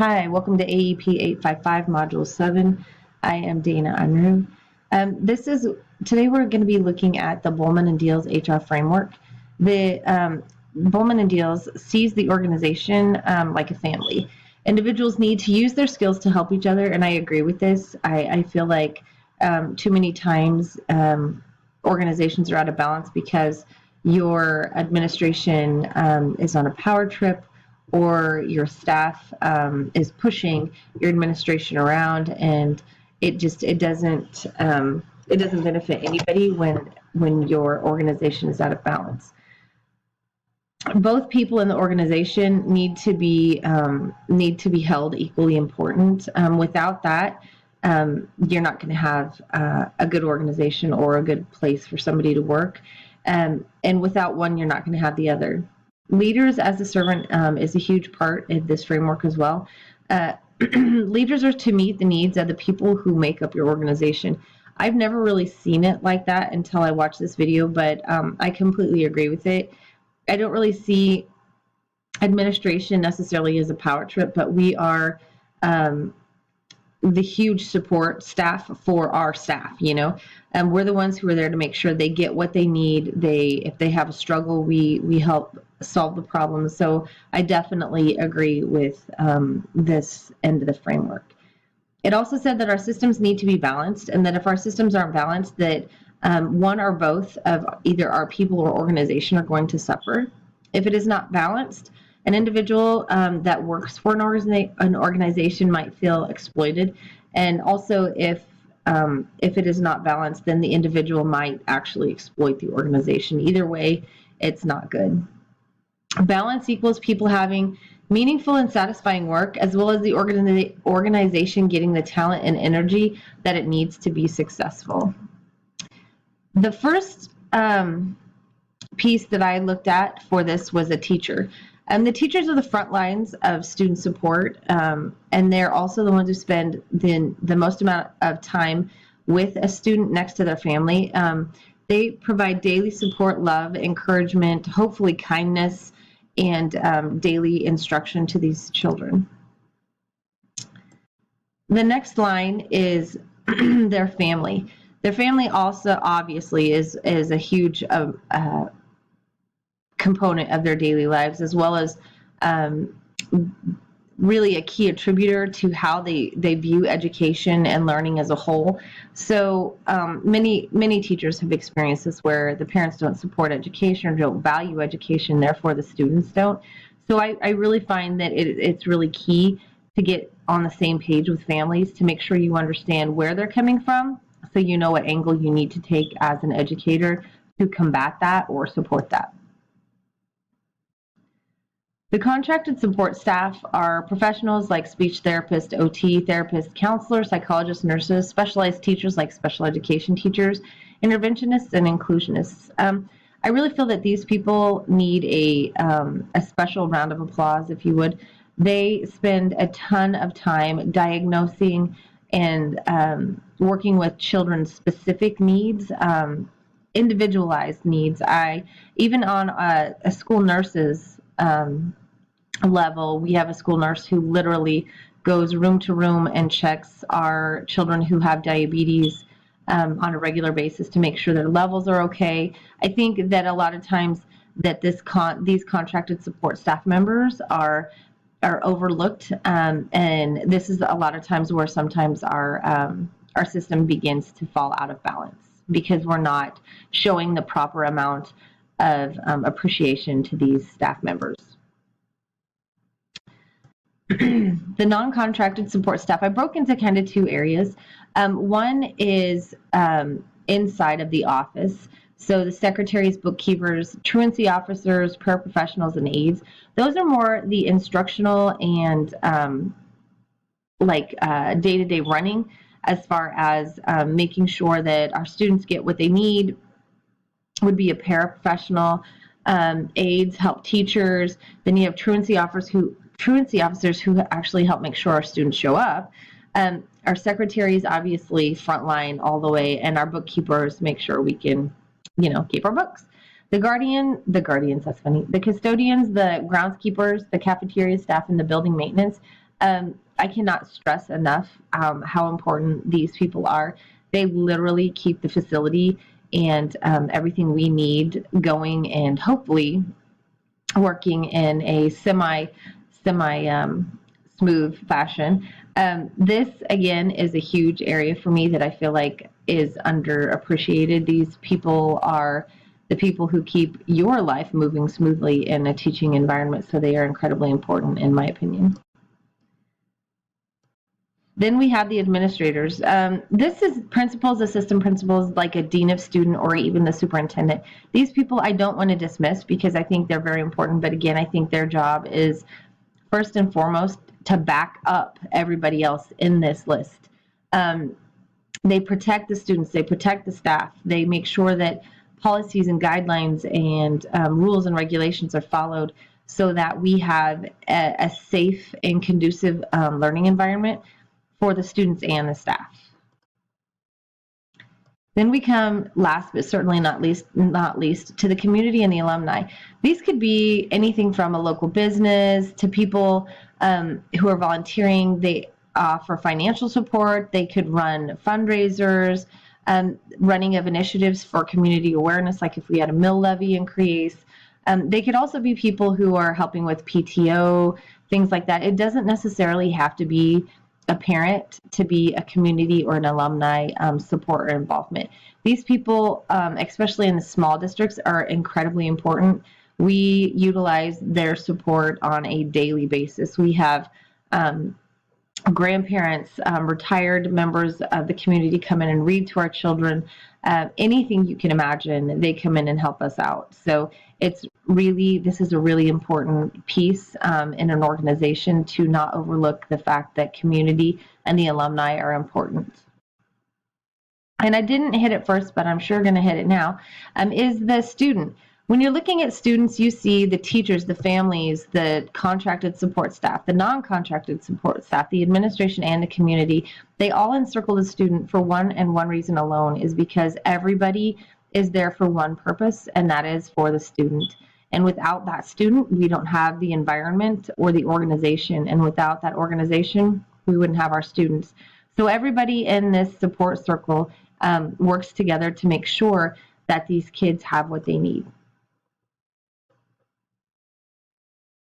Hi, welcome to AEP 855 Module 7. I am Dana Unruh. Today we're going to be looking at the Bowman and Deals HR framework. The Bowman and Deals sees the organization like a family. Individuals need to use their skills to help each other, and I agree with this. I feel like too many times organizations are out of balance because your administration is on a power trip, or your staff is pushing your administration around, and it doesn't benefit anybody when your organization is out of balance. Both people in the organization need to be held equally important. Without that, you're not going to have a good organization or a good place for somebody to work. And without one, you're not going to have the other. Leaders as a servant is a huge part of this framework as well. Leaders are to meet the needs of the people who make up your organization. I've never really seen it like that until I watched this video, but I completely agree with it. I don't really see administration necessarily as a power trip, but we are the huge support staff for our staff, and we're the ones who are there to make sure they get what they need. If they have a struggle, we help solve the problem. So I definitely agree with this end of the framework. It also said that our systems need to be balanced, and that if our systems aren't balanced, that one or both of either our people or organization are going to suffer. If it is not balanced, an individual that works for an organization might feel exploited, and also if it is not balanced, then the individual might actually exploit the organization. Either way, it's not good. Balance equals people having meaningful and satisfying work, as well as the organization getting the talent and energy that it needs to be successful. The first piece that I looked at for this was a teacher. And the teachers are the front lines of student support, and they're also the ones who spend the most amount of time with a student next to their family. They provide daily support, love, encouragement, hopefully kindness, and daily instruction to these children. The next line is their family. Their family also obviously is a huge component of their daily lives, as well as really a key attributor to how they view education and learning as a whole. So many teachers have experienced this, where the parents don't support education or don't value education, therefore the students don't. So I really find that it's really key to get on the same page with families, to make sure you understand where they're coming from, so you know what angle you need to take as an educator to combat that or support that. The contracted support staff are professionals like speech therapists, OT therapists, counselors, psychologists, nurses, specialized teachers like special education teachers, interventionists, and inclusionists. I really feel that these people need a special round of applause, if you would. They spend a ton of time diagnosing and working with children's specific needs, individualized needs. Even on a school nurse's level, we have a school nurse who literally goes room to room and checks our children who have diabetes on a regular basis to make sure their levels are okay. I think that a lot of times that these contracted support staff members are overlooked, and this is a lot of times where sometimes our system begins to fall out of balance, because we're not showing the proper amount of appreciation to these staff members. The non-contracted support staff, I broke into kind of two areas. One is inside of the office. So the secretaries, bookkeepers, truancy officers, paraprofessionals, and aides. Those are more the instructional and day-to-day running, as far as making sure that our students get what they need. Would be a paraprofessional, aides help teachers. Then you have truancy officers who actually help make sure our students show up. Our secretaries obviously frontline all the way, and our bookkeepers make sure we can, keep our books. The guardians, that's funny. The custodians, the groundskeepers, the cafeteria staff, and the building maintenance. I cannot stress enough how important these people are. They literally keep the facility and everything we need going, and hopefully working in a semi smooth fashion. This again is a huge area for me that I feel like is underappreciated. These people are the people who keep your life moving smoothly in a teaching environment, so they are incredibly important in my opinion. Then we have the administrators. This is principals, assistant principals, like a dean of student or even the superintendent. These people I don't want to dismiss because I think they're very important. But again, I think their job is first and foremost to back up everybody else in this list. They protect the students, they protect the staff, they make sure that policies and guidelines and rules and regulations are followed so that we have a safe and conducive learning environment for the students and the staff. Then we come last but certainly not least to the community and the alumni. These could be anything from a local business to people who are volunteering. They offer financial support. They could run fundraisers, running of initiatives for community awareness, like if we had a mill levy increase. They could also be people who are helping with PTO, things like that. It doesn't necessarily have to be a parent to be a community or an alumni support or involvement. These people, especially in the small districts, are incredibly important. We utilize their support on a daily basis. We have grandparents, retired members of the community come in and read to our children. Anything you can imagine, they come in and help us out. So this is a really important piece in an organization to not overlook the fact that community and the alumni are important. And I didn't hit it first, but I'm sure going to hit it now, is the student. When you're looking at students, you see the teachers, the families, the contracted support staff, the non-contracted support staff, the administration, and the community. They all encircle the student for one and one reason alone, is because everybody is there for one purpose, and that is for the student. And without that student, we don't have the environment or the organization. And without that organization, we wouldn't have our students. So everybody in this support circle works together to make sure that these kids have what they need.